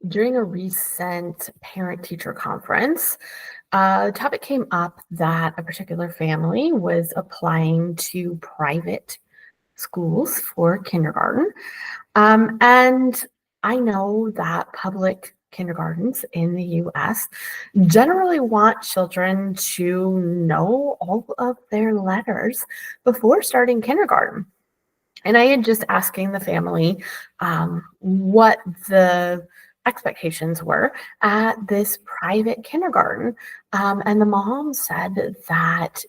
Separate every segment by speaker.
Speaker 1: During a recent parent-teacher conference, the topic came up that a particular family was applying to private schools for kindergarten. And I know that public kindergartens in the US generally want children to know all of their letters before starting kindergarten. And I had just asking the family what the expectations were at this private kindergarten. And the mom said that,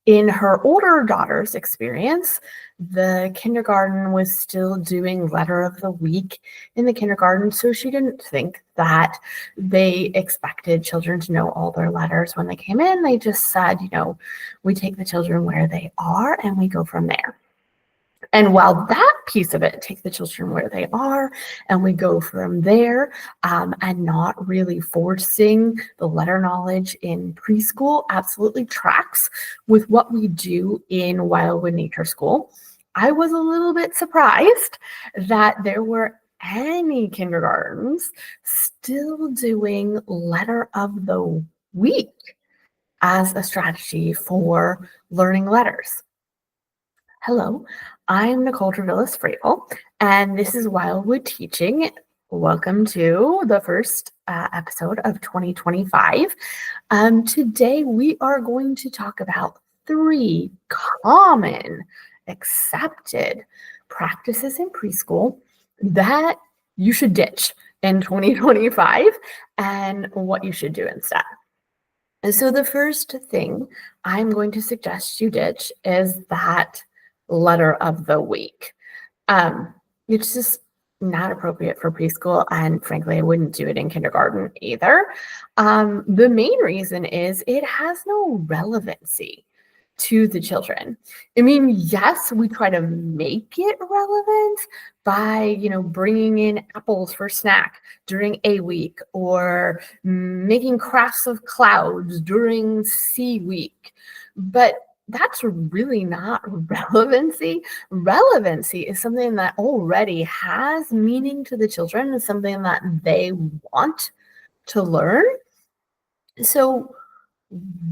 Speaker 1: in her older daughter's experience, the kindergarten was still doing letter of the week in the kindergarten. So she didn't think that they expected children to know all their letters when they came in. They just said, we take the children where they are and we go from there. And while that piece of it, take the children where they are and we go from there, and not really forcing the letter knowledge in preschool, absolutely tracks with what we do in Wildwood Nature School. I was a little bit surprised that there were any kindergartens still doing letter of the week as a strategy for learning letters. Hello, I'm Nicole Trevillis-Fravel, and this is Wildwood Teaching. Welcome to the first episode of 2025. Today we are going to talk about 3 common accepted practices in preschool that you should ditch in 2025 and what you should do instead. And so the first thing I'm going to suggest you ditch is that letter of the week. It's just not appropriate for preschool, and frankly, I wouldn't do it in kindergarten either. The main reason is it has no relevancy to the children. I mean, yes, we try to make it relevant by, bringing in apples for snack during A week or making crafts of clouds during C week, but that's really not relevancy. Relevancy is something that already has meaning to the children and something that they want to learn. So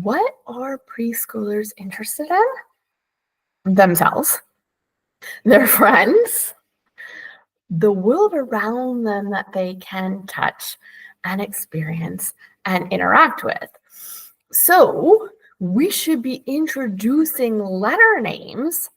Speaker 1: what are preschoolers interested in? Themselves, their friends, the world around them that they can touch and experience and interact with. So we should be introducing letter names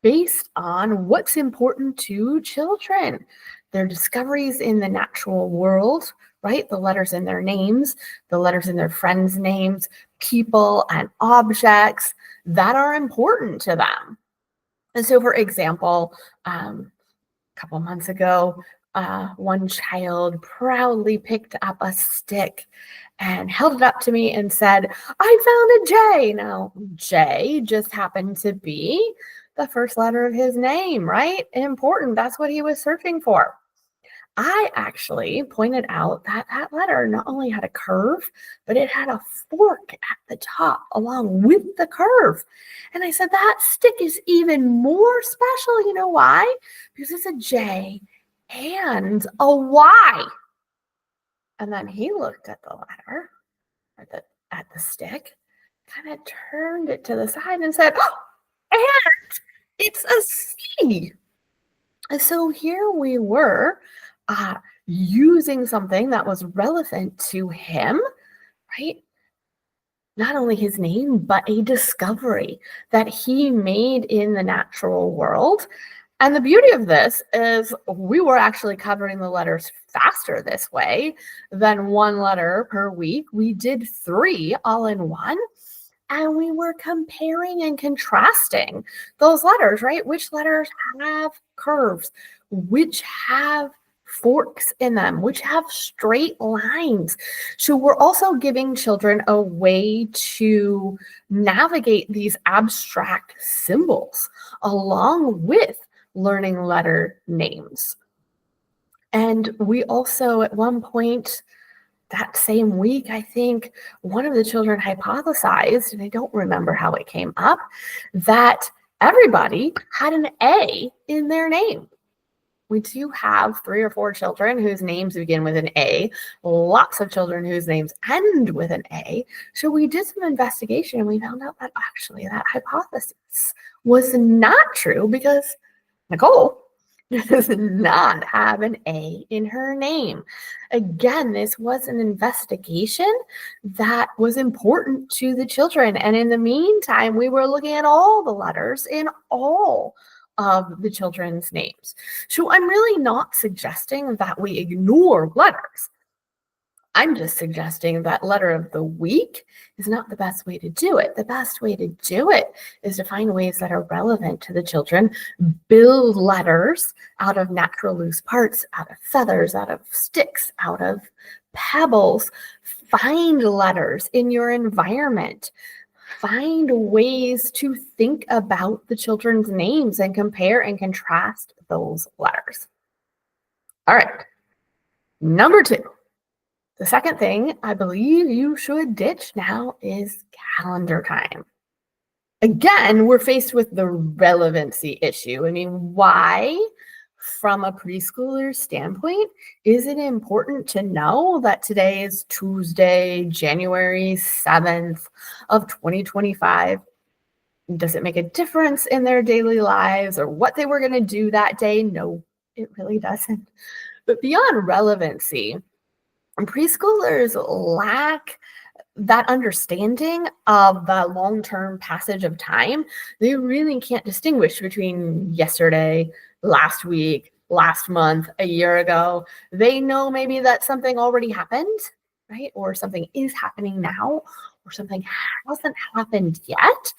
Speaker 1: based on what's important to children, their discoveries in the natural world, right? The letters in their names, the letters in their friends' names, people and objects that are important to them. And so, for example, a couple months ago, one child proudly picked up a stick and held it up to me and said, "I found a J." Now, J just happened to be the first letter of his name, right? Important. That's what he was searching for. I actually pointed out that that letter not only had a curve, but it had a fork at the top along with the curve. And I said, that stick is even more special. You know why? Because it's a J and a Y. And then he looked at the letter, or at the stick, kind of turned it to the side and said, "Oh, and it's a C." And so here we were, using something that was relevant to him, right? Not only his name, but a discovery that he made in the natural world. And the beauty of this is we were actually covering the letters faster this way than 1 letter per week. We did 3 all in one. And we were comparing and contrasting those letters, right? Which letters have curves, which have forks in them, which have straight lines. So we're also giving children a way to navigate these abstract symbols along with learning letter names. And we also, at one point that same week, I think one of the children hypothesized, and I don't remember how it came up, that everybody had an A in their name, We do have 3 or 4 children whose names begin with an A, lots of children whose names end with an A. So we did some investigation and we found out that actually that hypothesis was not true because Nicole does not have an A in her name. Again, this was an investigation that was important to the children. And in the meantime, we were looking at all the letters in all of the children's names. So I'm really not suggesting that we ignore letters. I'm just suggesting that letter of the week is not the best way to do it. The best way to do it is to find ways that are relevant to the children, build letters out of natural loose parts, out of feathers, out of sticks, out of pebbles. Find letters in your environment. Find ways to think about the children's names and compare and contrast those letters. All right, number 2. The second thing I believe you should ditch now is calendar time. Again, we're faced with the relevancy issue. I mean, why, from a preschooler standpoint, is it important to know that today is Tuesday, January 7th of 2025? Does it make a difference in their daily lives or what they were going to do that day? No, it really doesn't. But beyond relevancy, preschoolers lack that understanding of the long-term passage of time. They really can't distinguish between yesterday, last week, last month, a year ago. They know maybe that something already happened, right? Or something is happening now, or something hasn't happened yet.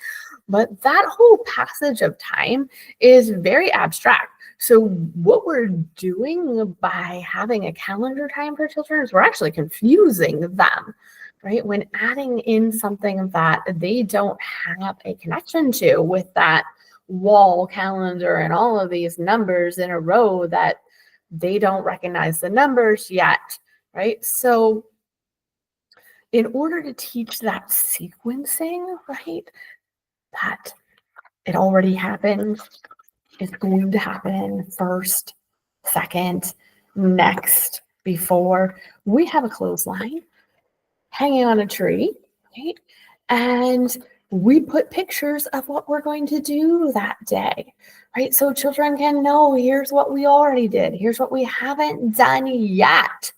Speaker 1: But that whole passage of time is very abstract. So what we're doing by having a calendar time for children is we're actually confusing them, right? When adding in something that they don't have a connection to with that wall calendar and all of these numbers in a row that they don't recognize the numbers yet, right? So in order to teach that sequencing, right, that it already happened, it's going to happen first, second, next, before. We have a clothesline hanging on a tree, right? And we put pictures of what we're going to do that day, right? So children can know, here's what we already did. Here's what we haven't done yet.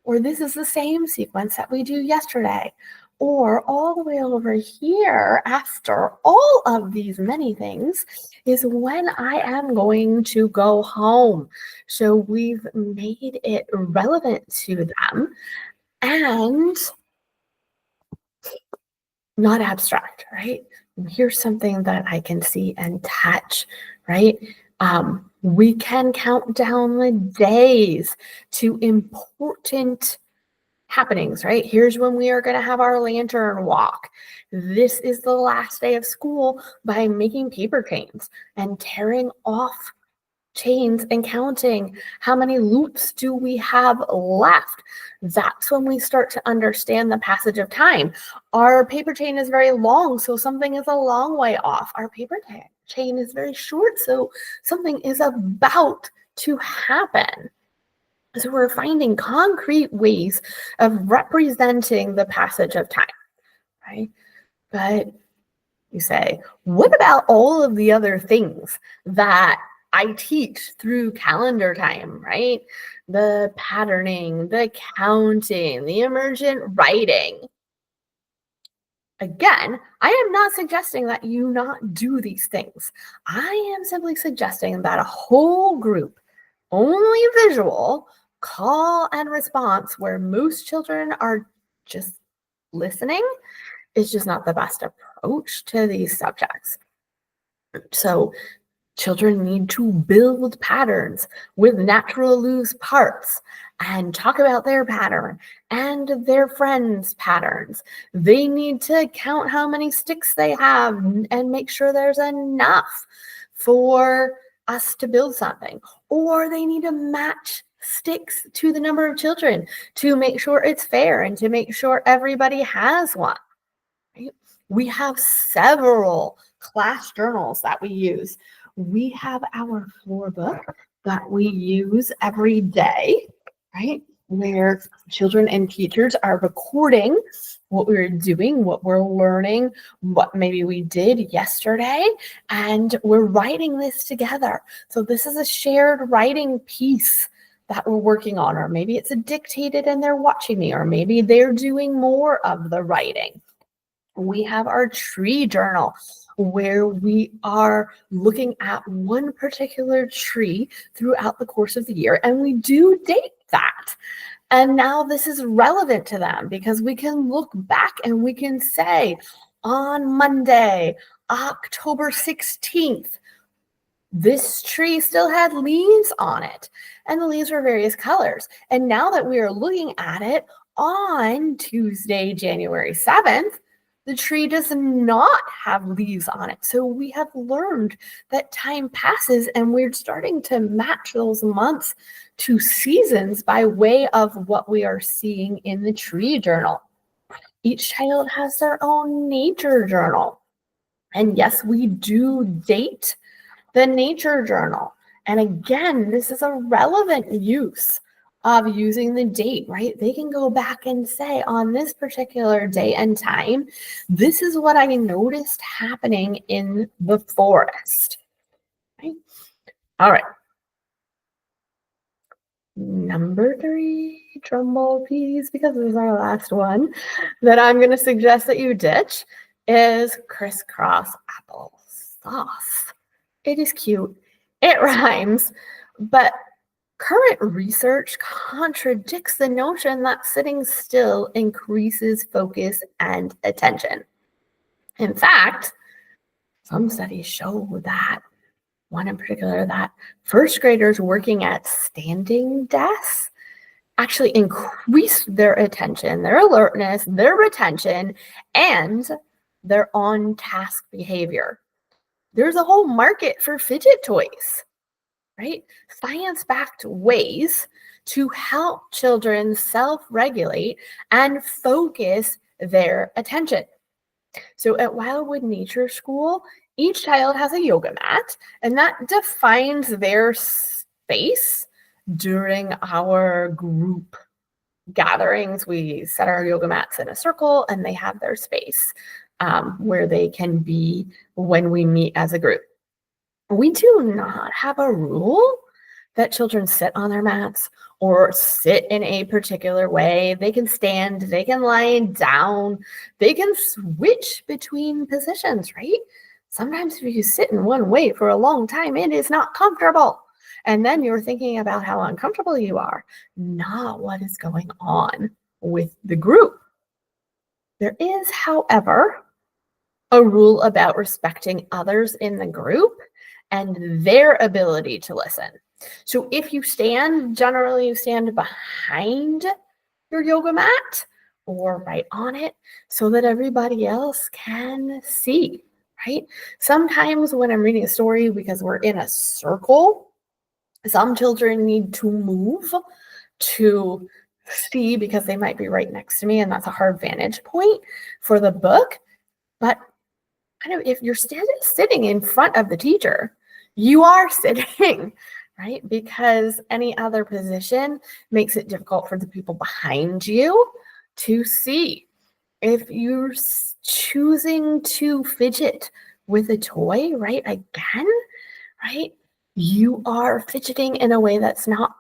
Speaker 1: Or this is the same sequence that we do yesterday. Or all the way over here, after all of these many things, is when I am going to go home. So we've made it relevant to them and not abstract, right? Here's something that I can see and touch, right? We can count down the days to important happenings, right? Here's when we are going to have our lantern walk. This is the last day of school by making paper chains and tearing off chains and counting how many loops do we have left. That's when we start to understand the passage of time. Our paper chain is very long, so something is a long way off. Our paper chain is very short, so something is about to happen. So we're finding concrete ways of representing the passage of time, right? But you say, what about all of the other things that I teach through calendar time, right? The patterning, the counting, the emergent writing. Again, I am not suggesting that you not do these things. I am simply suggesting that a whole group, only visual, call and response where most children are just listening is just not the best approach to these subjects. So children need to build patterns with natural loose parts and talk about their pattern and their friends' patterns. They need to count how many sticks they have and make sure there's enough for us to build something. Or they need to match sticks to the number of children to make sure it's fair and to make sure everybody has one. Right? We have several class journals that we use we have our floor book that we use every day, right? Where children and teachers are recording what we're doing, what we're learning, what maybe we did yesterday, and we're writing this together. So this is a shared writing piece that we're working on, or maybe it's a dictated and they're watching me, or maybe they're doing more of the writing. We have our tree journal where we are looking at one particular tree throughout the course of the year, and we do date that. And now this is relevant to them because we can look back and we can say on Monday, October 16th, this tree still had leaves on it, and the leaves were various colors. And now that we are looking at it on Tuesday, January 7th, the tree does not have leaves on it. So we have learned that time passes and we're starting to match those months to seasons by way of what we are seeing in the tree journal. Each child has their own nature journal. And yes, we do date the nature journal. And again, this is a relevant use of using the date, right? They can go back and say on this particular day and time, this is what I noticed happening in the forest. Right? All right. Number 3, drum roll please, because this is our last one that I'm going to suggest that you ditch is crisscross applesauce. It is cute. It rhymes, but current research contradicts the notion that sitting still increases focus and attention. In fact, some studies show that, one in particular, that first graders working at standing desks actually increase their attention, their alertness, their retention, and their on-task behavior. There's a whole market for fidget toys, right? Science-backed ways to help children self-regulate and focus their attention. So at Wildwood Nature School, each child has a yoga mat, and that defines their space during our group gatherings. We set our yoga mats in a circle, and they have their space where they can be when we meet as a group. We do not have a rule that children sit on their mats or sit in a particular way. They can stand, they can lie down, they can switch between positions, right? Sometimes if you sit in one way for a long time, it is not comfortable. And then you're thinking about how uncomfortable you are, not what is going on with the group. There is, however, a rule about respecting others in the group and their ability to listen. So if you stand, generally you stand behind your yoga mat or right on it so that everybody else can see, right? Sometimes when I'm reading a story, because we're in a circle, some children need to move to see because they might be right next to me, and that's a hard vantage point for the book. But kind of if you're sitting in front of the teacher, you are sitting, right? Because any other position makes it difficult for the people behind you to see. If you're choosing to fidget with a toy, right? Again, right? You are fidgeting in a way that's not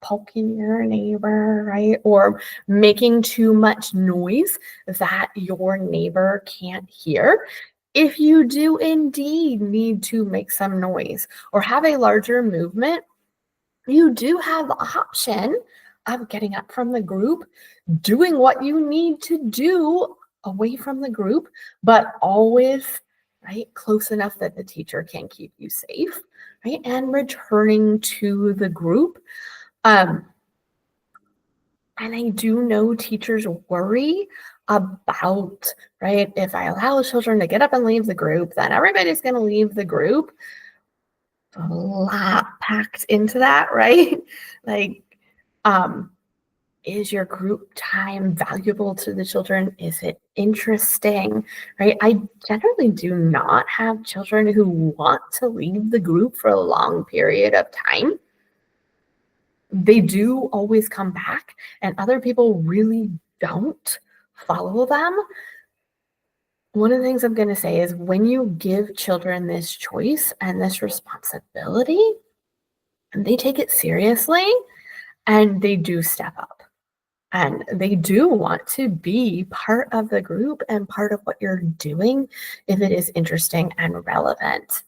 Speaker 1: poking your neighbor, right? Or making too much noise that your neighbor can't hear. If you do indeed need to make some noise or have a larger movement, you do have the option of getting up from the group, doing what you need to do away from the group, but always, right, close enough that the teacher can keep you safe, right? And returning to the group. And I do know teachers worry about, right, if I allow children to get up and leave the group, then everybody's going to leave the group. A lot packed into that, right? Like, Is your group time valuable to the children? Is it interesting? Right? I generally do not have children who want to leave the group for a long period of time. They do always come back, and other people really don't follow them. One of the things I'm going to say is when you give children this choice and this responsibility, they take it seriously and they do step up. And they do want to be part of the group and part of what you're doing if it is interesting and relevant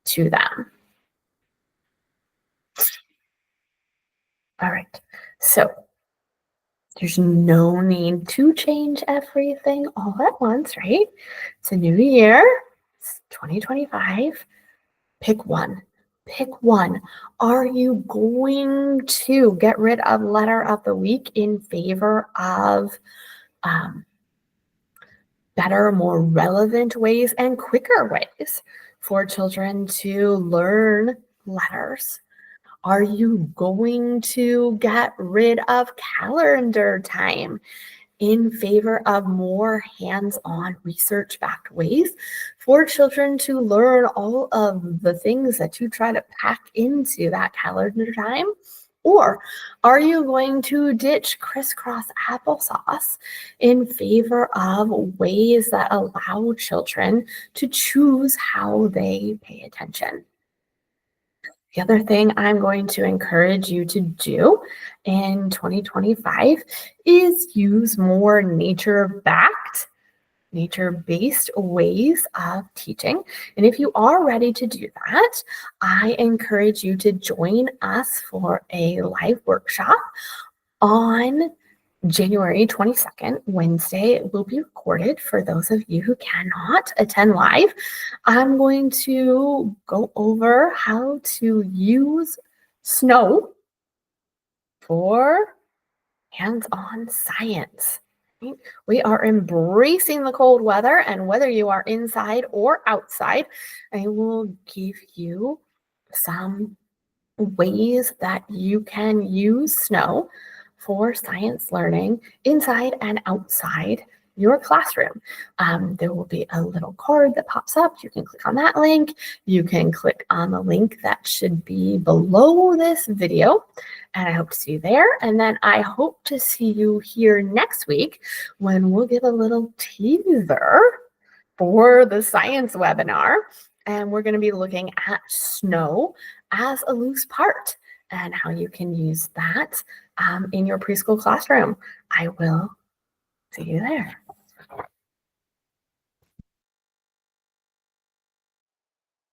Speaker 1: to them. All right. So there's no need to change everything all at once, right? It's a new year, it's 2025. Pick one. Pick one. Are you going to get rid of letter of the week in favor of um, better, more relevant ways and quicker ways for children to learn letters? Are you going to get rid of calendar time in favor of more hands-on research-backed ways for children to learn all of the things that you try to pack into that calendar time? Or are you going to ditch crisscross applesauce in favor of ways that allow children to choose how they pay attention? The other thing I'm going to encourage you to do in 2025 is use more nature-based ways of teaching. And if you are ready to do that, I encourage you to join us for a live workshop on January 22nd, Wednesday. It will be recorded for those of you who cannot attend live. I'm going to go over how to use snow for hands-on science. Right? We are embracing the cold weather, and whether you are inside or outside, I will give you some ways that you can use snow for science learning inside and outside your classroom. There will be a little card that pops up. You can click on that link. You can click on the link that should be below this video. And I hope to see you there. And then I hope to see you here next week when we'll give a little teaser for the science webinar. And we're going to be looking at snow as a loose part and how you can use that in your preschool classroom. I will see you there.